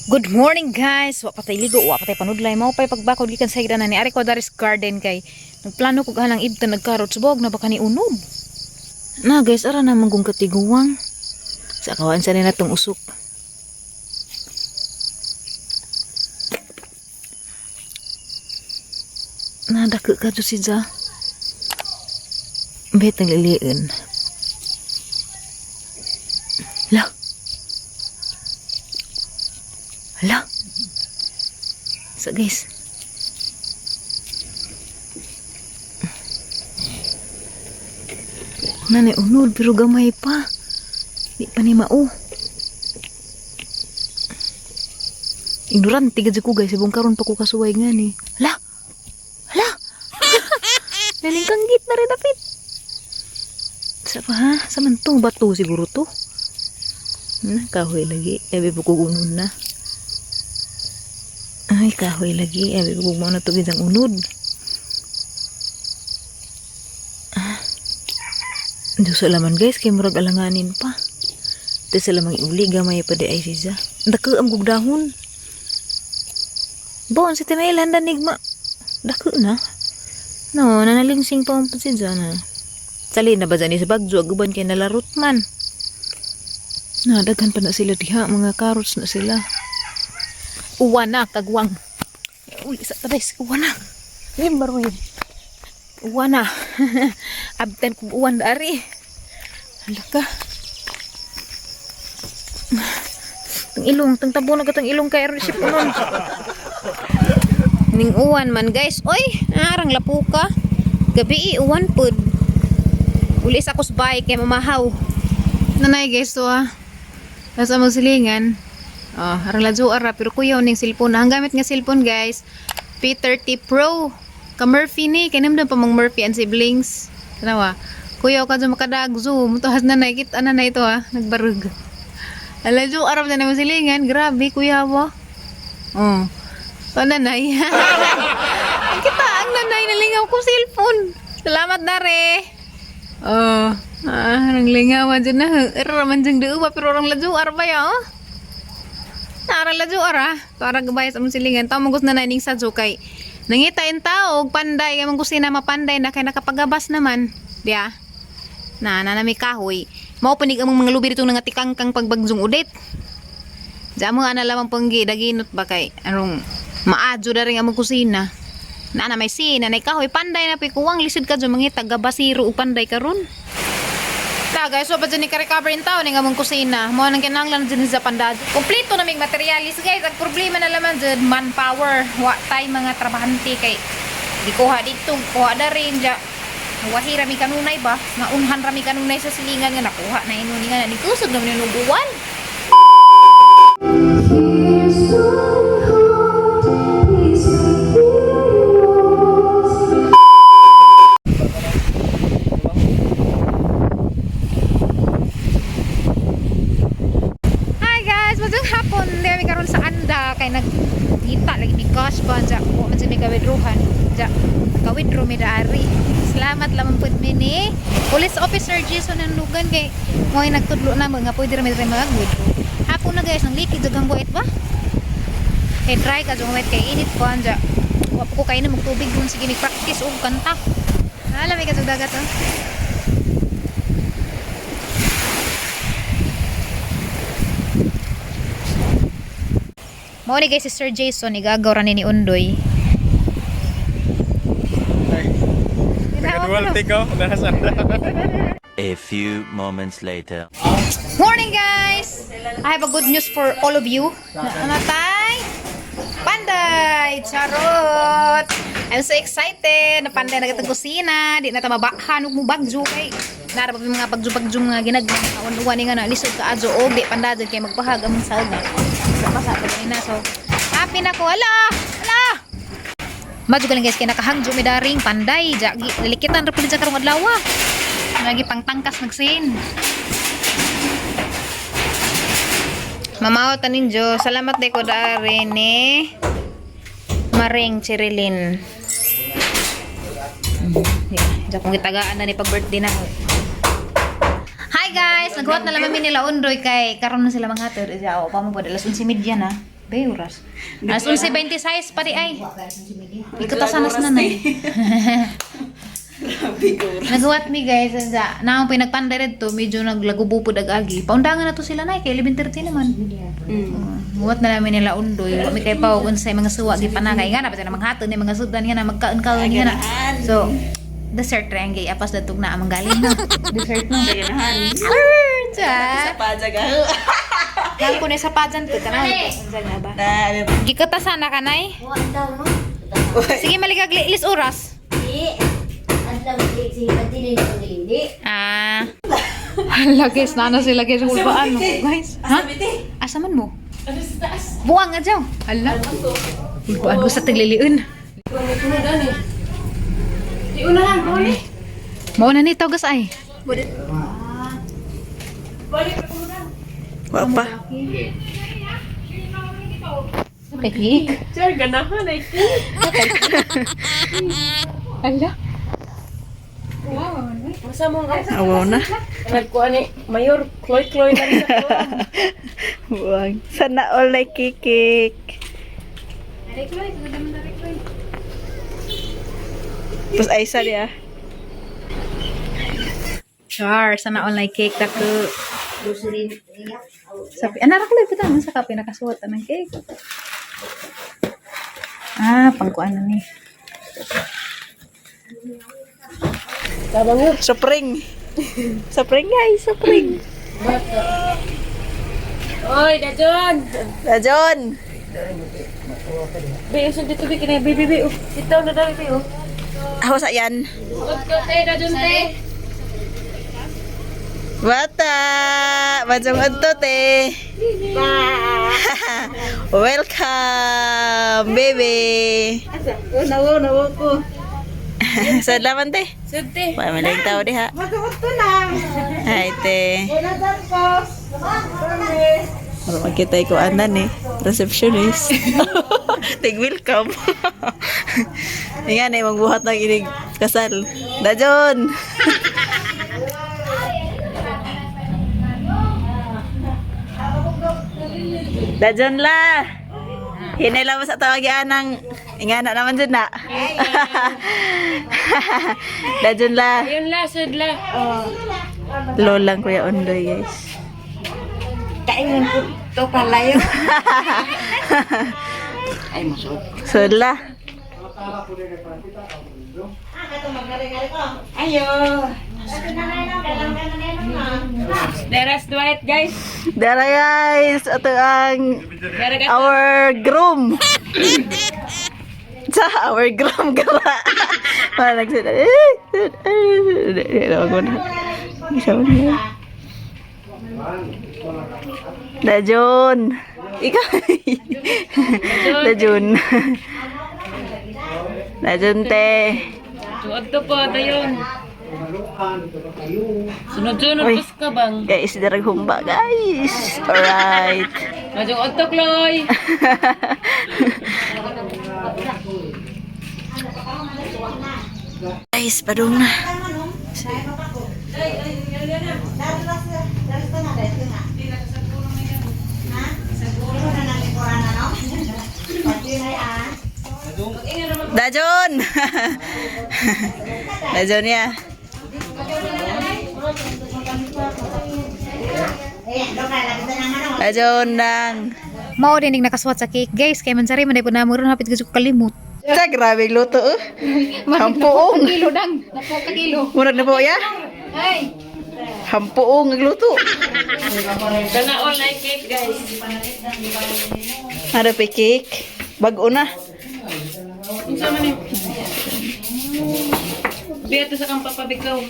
Good morning guys. Wa patay ligo, wa patay panudlay. Mao pay pagbakod gikan sa higdanan ni Ari Codaris Garden kay nagplano ko galang ibta nagkarot subog na baka ni unod. Na guys, ara na manggong katiguwang. Sa kawan sa nila tong usok. Nadako ka to si Ja. Bet ang liliin. La. Hala. So guys. Nanay unod pero gamay pa. Di pa ni mao. Ignorante gid ko guys, ibong karon pa ko kasuway nga ni. Hala. Hala. Nalingkanggit na rin dapit. Sa pa ha? Sa man to? Bato siguro to. Kahoy lagi. Ebe po kugunod na. Ay, kahoy lagi. Ebe po mo na to gidang unod. Diyos alaman guys, kay murag alanganin pa. Ito sa lamang iuli, gamay pa di ay siya. Dako ang gugdahon. Bon, si Tinailan danigma. Dako na. No, nanalingsing pa ang siya na. Sali na ba dyan sa bagyo, aguban kay nalarot man. Nadaghan pa na sila diha, mga karots na sila. Uwan na, kagwang. Uli sa tabes, uwan na. Remember mo yun. Uwan na. Abtan kong uwan dari. Halaka. Tang ilong, tang tabo na katang ilong kay Aron si Punon. Ning uwan man guys. Oy, arang lapuka. Gabi uwan pod. Uli sa kusbay kay mamahaw. Nanay guys to Nasa magsilingan. Arang ladyo ara pero kuyaw ning cellphone. Ang gamit nga cellphone guys, P30 Pro. Ka Murphy ni kanimdan pa mang Murphy and siblings. Tanawa. Kuyaw ka dyan makadag zoom. Tuhas nanay kit nanay to nagbarug. Ladyo ara na magsilingan. Grabe kuyaw So nanay. Kita ang nanay nalingaw ko cellphone. Salamat na re. Orang lingawan dyan na. Raman dyan doon ba? Pero orang ladyo arba ya Arang ladyo ara. Para gabayas among silingan. Tao mong gusto na naning sa kay nangitain tao. Panday. Kaya mong gusto na mapanday na. Kaya nakapagabas naman. Diya. Na may kahoy. Mao panig among mga lubi dito nga tikangkang pagbagzong udit. Diya mo ana lamang panggi. Daginot ba kay anong maadyo na rin among kusina. Na may sina, na kahoy, panday na pikuwang, lisod ka dyan, mga taga-basiro o panday ka ron. Guys, so pa dyan ni ka-recover yung tao, nga mong kusina. Mga nang kinanglan dyan sa pandado. Kompleto na may materialis, guys. Ang problema na laman dyan, manpower. Wa tayo mga trabahante kay di kuha dito, kuha na rin dyan. Wahi rami kanunay ba? Maunhan rami kanunay sa silingan nga nakuha na inuni nga na. Nitusog naman yung nubuwan. Kay nagkita lagi ni cash ba dyan o man siya may kawidruhan dyan kawidro may daari. Salamat lamang po mini police officer Jason ng lugan kay mo ay nagtudlo na mga pwede rin mga gwidro hapon na guys ng likid dagang buwet ba kay try ka dyan kay init po dyan wapo ko kayo na magtubig dun sige nag-practice o kanta alam may ka dyan dagat Mao ni guys si Sir Jason igagaw ra ni Undoy. A few moments later. Morning guys. I have a good news for all of you. Namatay panday, charot. I'm so excited. Na panday na kitang kusina, di na ta mabahan ug mo bagyo kay nara pa mga bagyo-bagyo mga ginagmang awan-uwan nga na lisod ka adyo og di pandad kay magbahag among saga. Sa na so happy na ko ala madyo galing guys kay nakahangjo mi daring panday jagi lilikitan ra pud sa karong adlaw lagi pang tangkas nagsin mamaw tanin jo salamat de ko dari ni Maring Chirilin ja kung gitagaan na ni pag birthday na Hi guys, naghuwat na lamang nila undoy kay karon na sila mga hatod. O pa mo po alas 11:30 na. Be, oras. Alas 11:26 pati ay. Ikutasan na sa nanay. Nagawa mi guys, na ang pinagpanday to, medyo naglagubupod ag-agi. Paundangan na to sila na, kay 11:30 naman. Muwat na namin nila undoy. Wami kay pao kung sa mga suwa, di pa na kay nga na, pati na manghaton ni mga sudan nga na, magkaon-kaon nga na. So, dessert rin kay apas datog na amang galing na. Dessert na. Sa Pajaga. Lang ko na sa pajan to, tanaw. Ba? Gikatasan na ka, nay? Sige, maligag lis oras. Ah. Hala guys, nana sila guys. Hulbaan mo guys. Ha? Asa man mo? Buwang nga dyan. Hala. Hulbaan ko sa tagliliun. Mauna ni Togas ay. Wa pa. Teknik. Sir, ganahan ay. Hala. Masa mo nga. Awaw na. Nagkuha ni Mayor, kloy-kloy lang sa kuha. Buwang. Sana all like kikik. Tapos ay sari ah. Char, sana online cake tako. Sabi, anak ko lang ito naman sa kape nakasuot ng cake. Ah, pangkuan na ni. Tabang yun. Spring. Spring guys, spring. Oy, Dajon! Dajon. Be, usun dito, be, kinay, be, sitaw na dali, be, oh. Awas yan. Utko, te, Dajon, te. Bata. Bajong udto te. Welcome, baby. Nawo ko. Salamat te. Sute. Wala man lang tao diha. Hi te. Para magkita ko anan eh. Receptionist. Tig welcome. Nga na magbuhat ng inig kasal. Dajon. Dajon la. Hinay lang mo sa tawagyan ng ingana naman dyan na. Dajon la. Ayun la, sud la. Lolang Kuya Ondoy guys. Kaingan ko to palayo. Sudla. Ayo. Deras Dwight, guys. Dara guys, ito ang Dara ka. our groom. Sa our groom gara. Para nagsalita. Ako na. Sabi niya. Dajon. Ikaw. Dajon. Dajon te. Tuwag to po, dayon. Sunod-sunod Uy. pas ka bang? Guys, darag humba guys. Alright. Majong otto, Chloe. Guys, padung na. Dajon. Dajon ya. Dajon nang. Mao dinig nakasuot sa cake, guys. Kay mansari man day pud na muro hapit gyud ko kalimot. Sa grabe luto. Hampuong. Kilo dang. Napo ka kilo. Murag na po ya. Ay. Hampuong nagluto. Kana online cake, guys. Ada pa cake. Bago na. Unsa man ni? Biya to sa kang papabikaw.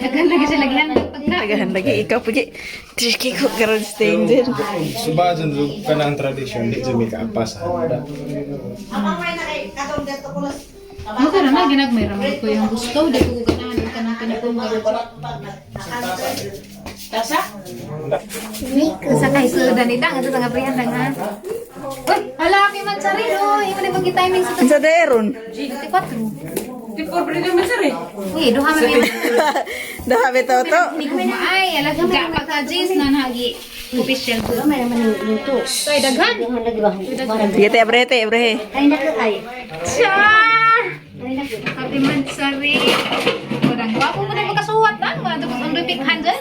Dagan lagi sila glan. Tagahan lagi ikaw puji. Tricky ko karon stain din. Suba dyan ka na ang tradisyon, di dyan may kaapasan. Mo ka na ginagmay ramay ko yung gusto, di ko ganahan ka nang pinapunggal. Tasa? Sa kay sudan ita nga tanga prihan nga. Uy, hala kay mansari no. Imo na bagi timing sa Sa deron. 24. Tipor pa rin naman sir eh. Uy, duha man yun. Dah bitaw to. Ay, alam ka pagka-jeans na nagi. Official ko. Tay, daghan. Sige te abrete abre. Siya! Kapiman sari. Kurang gwapo mo na magkasuwat na. Mga tapos ang ripikhan dyan.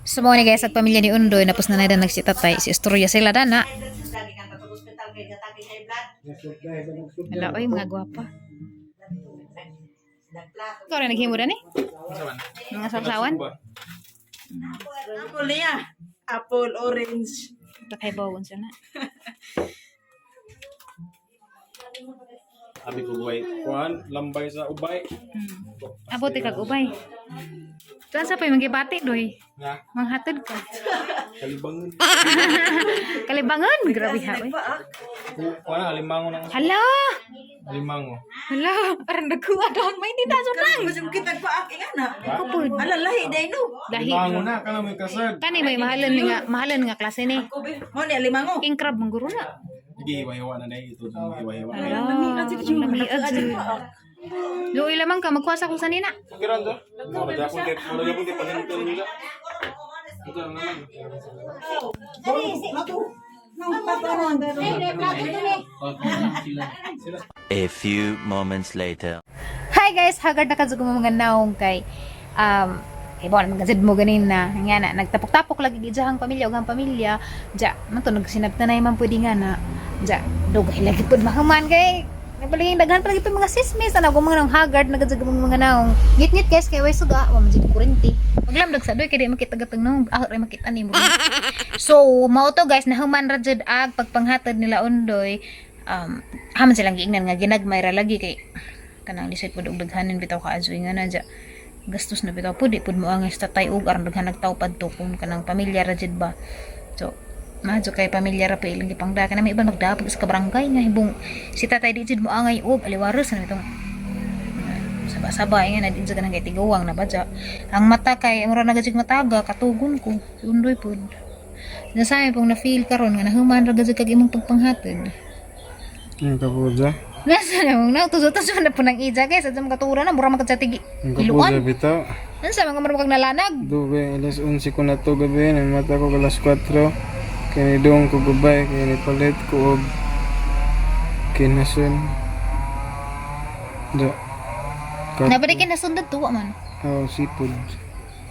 So mga ni guys, at pamilya ni Undoy, napos na na nagsitatay. Si istorya sila dana. Hala, oy, mga gwapa. Ikaw rin naghimo na ni? Mga sarsawan? Apple niya. Apple orange. Takay bawon siya na. Abi ko buhay. Kuan, lambay sa ubay. Abot kag ubay. Saan sa pa yung magibati, doy? Nga, Manghatid ka. kalibangan. Kalibangan! Grabe ha, oy. Kuan, alimango ng Hala! alimango. Hala! Parang nagkuha doon. May hindi na lang. Gusto mo kita pa ingana na. Kapod. Ala lahi day no. Dahi. Alimango na, kana may kasad. Kani may mahalan nga klase ni. Mo ni limango. King crab mong guro na. Sige, iwa-iwa na na ito. Iwa-iwa. Hala! Lamiad dyan. Do ilamang ka, magkuha sa kung sanina. Sige ron to. Mura japon kay paninton nila. Ito lang naman. A few moments later. Hi guys, hagard na kasug mo mga naong kay ibaw na magazid mo ganin na nga na nagtapok-tapok lagi gidjahang pamilya ug ang pamilya ja man to nagsinabtanay man pwede nga na ja dugay lagi pud mahaman kay nabalingin daghan pa lagi pud mga sismis ana ko mga nang hagard nagasug mga naong ngit-ngit guys kay way suga wa man jud kurente maglamdag sa doy kay di makita gatang naong ray makita ni mo so mao to guys nahuman ra jud ag pagpanghatod nila Undoy haman silang giingnan nga ginagmay ra lagi kay kanang lisod pud og daghanin bitaw kaazoy nga na ja gastos na bitaw pud pud mo ang tatay ug aron daghan nagtawpad to kun kanang pamilya ra jud ba so madyo kay pamilya ra pa ilang gipangda kana may iban magdapog sa kabarangay nga hibong si tatay di jud mo angay ug aliwaros na itong sabay nga na din sa kanang kay tiguwang na badya ang mata kay mura na gajig mataga katugon ko Undoy pud nasay pong na feel karon nga nahuman ra gajig kag imong pagpanghatod. Ang kapuja. Nasa na mong nautuso-tuso na po ng ija guys. At sa mga katura na, mura magkatsatigi. Ang kapuja Iluan. bitaw. Ano sa mga marumag nalanag? Dube, alas 11 ko na to gabi. Namata ko alas 4. Kaya doon ko gabay. Kaya nipalit ko og kinasun. Da. Nabalikin na sundad tuwa man. Oh, seafood.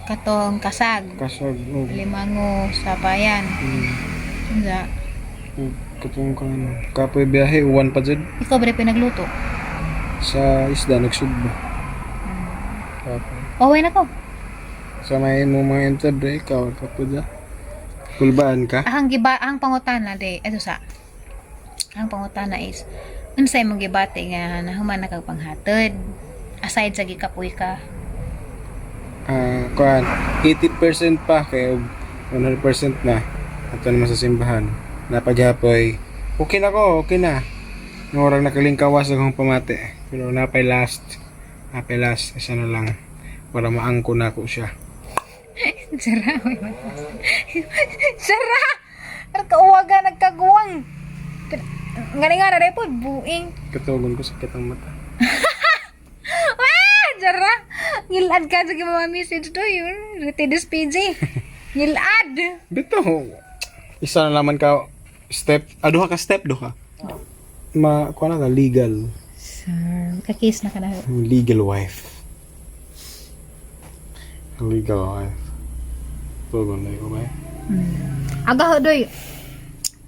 Katong kasag. Kasag. Oh. Limango, sapayan. Nga. Katong kan. Kapoy biyahe. Uwan pa dyan. Ikaw ba rin pinagluto? Sa isda. Nagsudbo. Kapoy. Away na ko. Sa may mo mga entebre. Ikaw. Kapuja. Kulbaan ka? Ang pangutana de, ito sa. Ang pangutana is, unsay mong gibati nga nahuman na kag panghatod. Aside sa gikapoy ka. Kuan. 80% pa. Kaya 100% na. Ato naman sa simbahan. Napaghapoy, okay na ko, okay na. Nung orang nakalingkawas akong pamate. Pero napay last, isa na lang. Para maangko na ako siya. Sara, Sara! Kauwaga nagkaguwang. Nga na rin po, buing. Katugon ko sakit ang mata. Sara! Ngilad ka sa mga message to yun. Retidus PJ. Ngilad! Dito, isa na naman ka step, duha ka step, duha. Kuha na ka, legal. Sir, kakis na ka na. Legal wife. Legal wife. Tugon na ko ba? Aga ho, doy.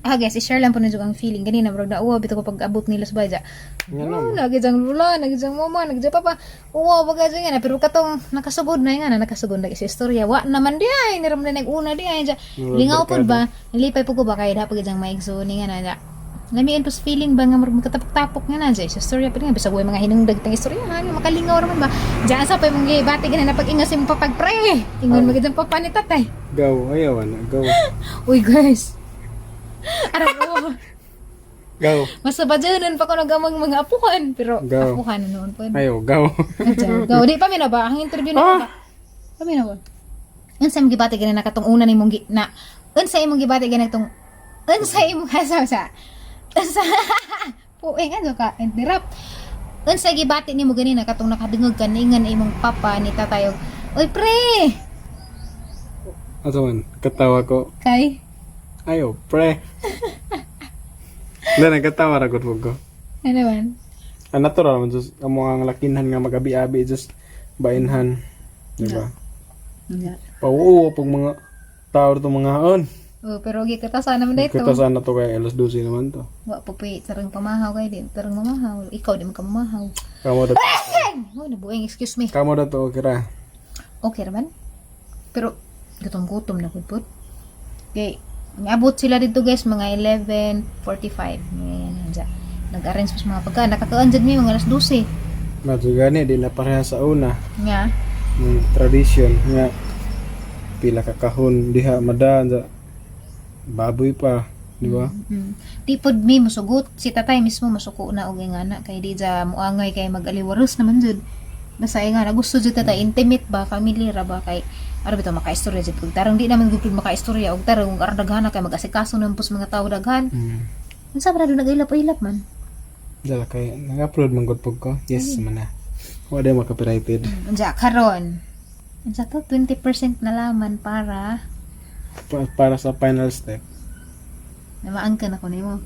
Guys, i-share lang po na ang feeling. Ganina, bro, na uwa, bito ko pag-abot nila sa baja. Nagijang lula, nagijang mama, nagijang papa. Uwa, baga dyan nga na. Pero katong nakasugod na nga na, nakasugod na kasi istorya. Wa naman di ay, niram na nag-una di ay. Lingaw po ba? Nalipay po ko ba kayo dapat gajang maigzuni nga na. Lamiin po sa feeling ba nga magkatapok-tapok nga na dyan. Sa istorya pa rin nga. Bisa buhay mga hinungdag tang istorya. Makalingaw naman ba? Diyan sa pa yung mga bati ka na napag-ingas yung papagpre. Ingon magijang papa ni tatay. Gaw, ayaw na, gaw. Uy guys. Araw ko. Gaw. Mas sabadyanan pa ko nagamang mga apukan. Pero Gaw. apukan na noon po. Ayaw, gaw. Gaw. Di pa mi na ba? Ang interview na ba? Kami na ba? Unsa imong gibati gani nakatong una nimong na unsa imong gibati gani tong unsa imong hasa sa Pueng ano ka, interrupt. Unsa gibati nimo ganina katong nakadungog ka ningan imong papa ni tatay og, "Oy pre, Ato man, katawa ko. kay Ayo, pre. Wala, nagkatawa ra gud ko. ano man?" Ang natural man, just, amo ang lakinhan nga magabi-abi, just bainhan. Diba? Nga. Pauuwa pag mga tao to mga haon. Oh, pero gi kita sana man dito. Kita sana to kay alas 12 naman to. Wa po tarang pamahaw kay di, tarang mamahaw. Ikaw di man ka mamahaw. Kamo dato. Oh, nabueng, excuse me. Kamo dato kira. Okay naman. Pero gutom na pud. Okay, abot sila dito guys mga 11:45. Ngayon nandiyan. Nag-arrange pa sa mga pagkain. Nakakaon dyan mi mga alas 12. Madugani di na pareha sa una. Nga. Ng tradition nga pila ka kahon diha madaan sa baboy pa, di ba? Di pod mi musugot. Si tatay mismo masuko na og ingana kay di ja muangay kay mag-aliwaros naman jud. Basta nga na gusto jud tatay intimate ba, family ra ba kay ara bitaw maka-istorya jud kung tarong di naman gud maka-istorya og tarong kung daghan kay mag-asikaso naman pus mga tawo daghan. Unsa ba na nag-ilap-ilap man? Dala kay nag-upload man gud pug ko. Yes man na. Wa day maka-copyrighted. Unsa karon? Unsa to 20% na laman para Para sa final step. namaangkan ako nimo.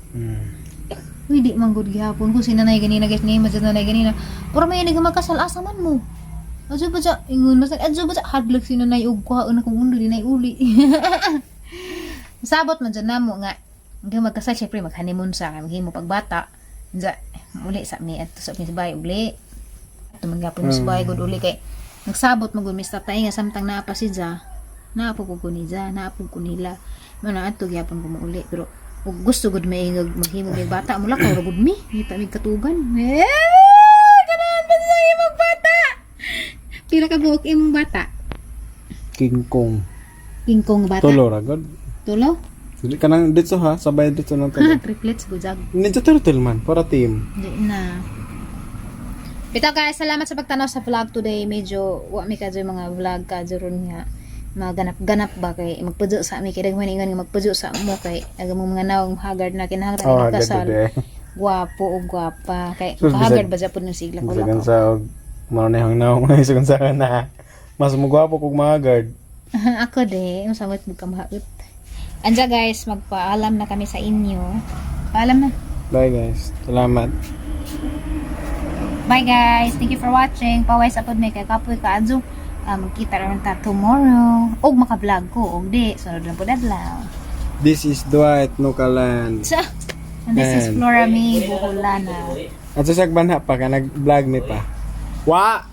Uy, di man good gihapon ko sinanay ganina guys ni madjud nanay ganina. Puro may nag magkasal asa man mo. Adyo ba sa ingon mas adyo ba sa hadlok sinanay og kuhaon akong undo dinay uli. Sabot man dyan namo nga hanggang magkasal syempre mag-honeymoon sa maghimo pagbata. Unsa uli sa mi at sa mi sabay uli. Ato man gapon sa bay gud uli kay nagsabot magud Mr. Tay nga samtang naa pa si Ja. Naapog ko ni Ja, naapog ko nila. Mana ato gyapon ko mauli pero ug gusto gud may maghimo may bata mula ka gud mi kita mig katuban. Kanan ba sa imong bata? Pila ka buok imong bata? King Kong. King Kong bata. Tulo ra gud. Tulo? Dili kanang dito ha, sabay dito nang tulo. Triplets gujag. Ninja Turtle man, para team. Di na. Bitaw guys, salamat sa pagtanaw sa vlog today. Medyo wa mi kadyo mga vlog kadyo ron nga maganap-ganap ba kay magpudyo sa mi kay daghan ingon nga magpudyo sa mo kay aga mo mga nawong haggard na kinahanglan Oh, oh, kasal. agad Guwapo o gwapa kay Sus, haggard bisag- ba japon ng sigla ko Sagan lang. sa og mananehang naong sagan sa na. Mas mugwapo kog mga guard. Ako de, masamot mo kamahaot. Anja guys, magpaalam na kami sa inyo. Paalam na. Bye guys. Salamat. Bye guys. Thank you for watching. Paway sa pod may kay kapoy kaadyo. Magkita rin ta tomorrow. Og maka-vlog ko. Og di. Sunod lang po dadlaw. This is Dwight Nukalan. So, and this is Flora May Buholana. At sa sagbanha pa ka nag-vlog mi pa. Wa!